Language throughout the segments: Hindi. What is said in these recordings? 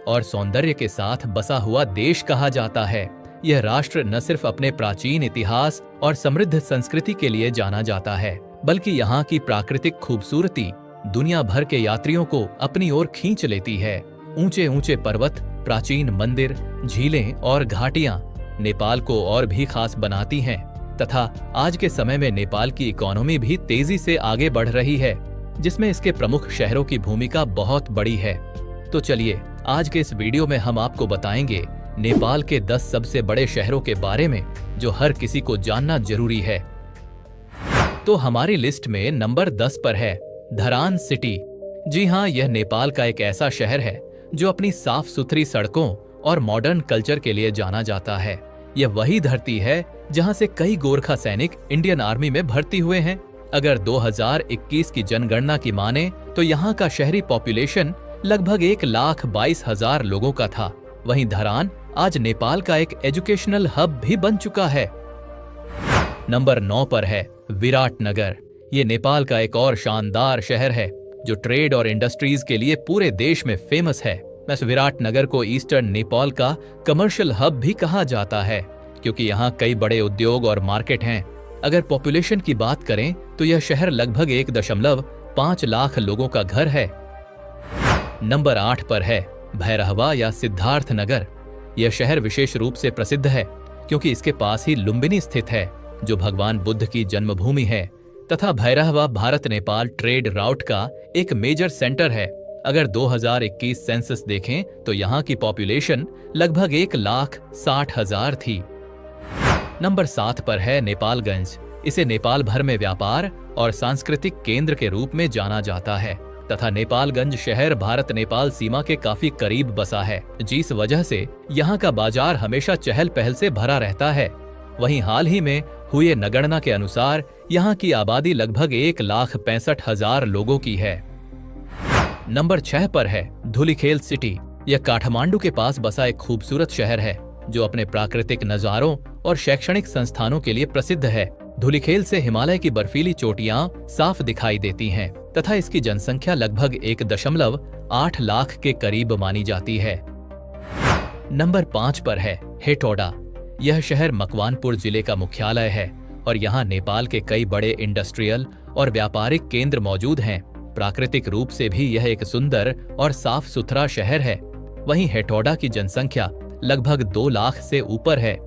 और सौंदर्य के साथ बसा हुआ देश कहा जाता है। यह राष्ट्र न सिर्फ अपने प्राचीन इतिहास और समृद्ध संस्कृति के लिए जाना जाता है, बल्कि यहाँ की प्राकृतिक खूबसूरती दुनिया भर के यात्रियों को अपनी ओर खींच लेती है। ऊंचे ऊंचे पर्वत, प्राचीन मंदिर, झीलें और घाटियां नेपाल को और भी खास बनाती हैं तथा आज के समय में नेपाल की इकोनॉमी भी तेजी से आगे बढ़ रही है, जिसमें इसके प्रमुख शहरों की भूमिका बहुत बड़ी है। तो चलिए आज के इस वीडियो में हम आपको बताएंगे नेपाल के 10 सबसे बड़े शहरों के बारे में जो हर किसी को जानना जरूरी है। तो हमारी लिस्ट में नंबर 10 पर है धरान सिटी। जी हाँ, यह नेपाल का एक ऐसा शहर है जो अपनी साफ सुथरी सड़कों और मॉडर्न कल्चर के लिए जाना जाता है। यह वही धरती है जहां से कई गोरखा सैनिक इंडियन आर्मी में भर्ती हुए हैं। अगर 2021 की जनगणना की माने तो यहाँ का शहरी पॉपुलेशन लगभग 1,22,000 लोगों का था। वहीं धरान आज नेपाल का एक एजुकेशनल हब भी बन चुका है। नंबर 9 पर है विराटनगर। ये नेपाल का एक और शानदार शहर है जो ट्रेड और इंडस्ट्रीज के लिए पूरे देश में फेमस है। इस विराटनगर को ईस्टर्न नेपाल का कमर्शियल हब भी कहा जाता है क्योंकि यहाँ कई बड़े उद्योग और मार्केट हैं। अगर पॉपुलेशन की बात करें तो यह शहर लगभग 1.5 लाख लोगों का घर है। नंबर 8 पर है भैरहवा या सिद्धार्थनगर। यह शहर विशेष रूप से प्रसिद्ध है क्योंकि इसके पास ही लुम्बिनी स्थित है जो भगवान बुद्ध की जन्मभूमि है तथा भैरहवा भारत नेपाल ट्रेड राउट का एक मेजर सेंटर है। अगर 2021 सेंसस देखें तो यहाँ की पॉपुलेशन लगभग 1,60,000 थी। नंबर 7 पर है नेपालगंज। इसे नेपाल भर में व्यापार और सांस्कृतिक केंद्र के रूप में जाना जाता है तथा नेपालगंज शहर भारत नेपाल सीमा के काफी करीब बसा है, जिस वजह से यहाँ का बाजार हमेशा चहल पहल से भरा रहता है। वहीं हाल ही में हुए नगणना के अनुसार यहाँ की आबादी लगभग 1,65,000 लोगों की है। नंबर 6 पर है धुलिखेल सिटी। यह काठमांडू के पास बसा एक खूबसूरत शहर है जो अपने प्राकृतिक नजारों और शैक्षणिक संस्थानों के लिए प्रसिद्ध है। धुलिखेल से हिमालय की बर्फीली चोटियां साफ दिखाई देती हैं तथा इसकी जनसंख्या लगभग 1.8 लाख के करीब मानी जाती है। नंबर 5 पर है हेटौडा। यह शहर मकवानपुर जिले का मुख्यालय है और यहाँ नेपाल के कई बड़े इंडस्ट्रियल और व्यापारिक केंद्र मौजूद हैं। प्राकृतिक रूप से भी यह एक सुंदर और साफ सुथरा शहर है। वहीं हेटौडा की जनसंख्या लगभग 2 लाख से ऊपर है।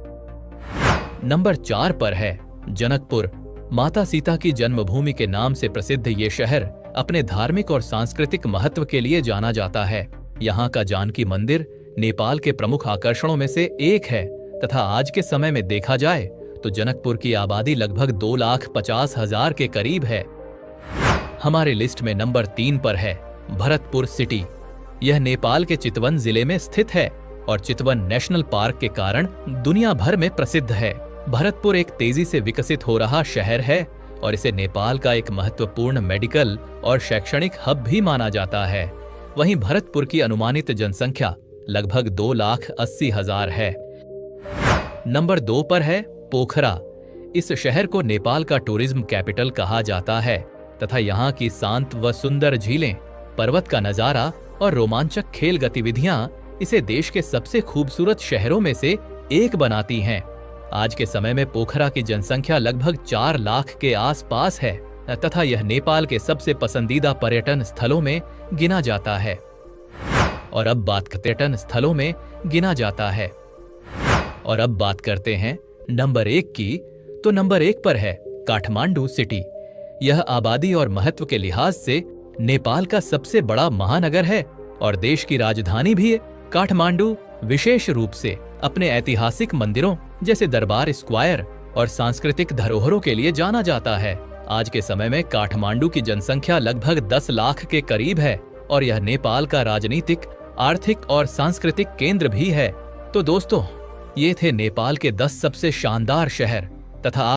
नंबर 4 पर है जनकपुर। माता सीता की जन्मभूमि के नाम से प्रसिद्ध ये शहर अपने धार्मिक और सांस्कृतिक महत्व के लिए जाना जाता है। यहाँ का जानकी मंदिर नेपाल के प्रमुख आकर्षणों में से एक है तथा आज के समय में देखा जाए तो जनकपुर की आबादी लगभग 2,50,000 के करीब है। हमारे लिस्ट में नंबर 3 पर है भरतपुर सिटी। यह नेपाल के चितवन जिले में स्थित है और चितवन नेशनल पार्क के कारण दुनिया भर में प्रसिद्ध है। भरतपुर एक तेजी से विकसित हो रहा शहर है और इसे नेपाल का एक महत्वपूर्ण मेडिकल और शैक्षणिक हब भी माना जाता है। वहीं भरतपुर की अनुमानित जनसंख्या लगभग 2,80,000 है। नंबर 2 पर है पोखरा। इस शहर को नेपाल का टूरिज्म कैपिटल कहा जाता है तथा यहाँ की शांत व सुंदर झीलें, पर्वत का नजारा और रोमांचक खेल गतिविधियां इसे देश के सबसे खूबसूरत शहरों में से एक बनाती हैं। आज के समय में पोखरा की जनसंख्या लगभग 4 लाख के आसपास है तथा यह नेपाल के सबसे पसंदीदा पर्यटन स्थलों में गिना जाता है। और अब बात करते हैं नंबर 1 की। तो नंबर 1 पर है काठमांडू सिटी। यह आबादी और महत्व के लिहाज से नेपाल का सबसे बड़ा महानगर है और देश की राजधानी भी है। काठमांडू विशेष रूप से अपने ऐतिहासिक मंदिरों जैसे दरबार स्क्वायर और सांस्कृतिक धरोहरों के लिए जाना जाता है। आज के समय में काठमांडू की जनसंख्या लगभग 10 लाख के करीब है और यह नेपाल का राजनीतिक, आर्थिक और सांस्कृतिक केंद्र भी है। तो दोस्तों, ये थे नेपाल के 10 सबसे शानदार शहर तथा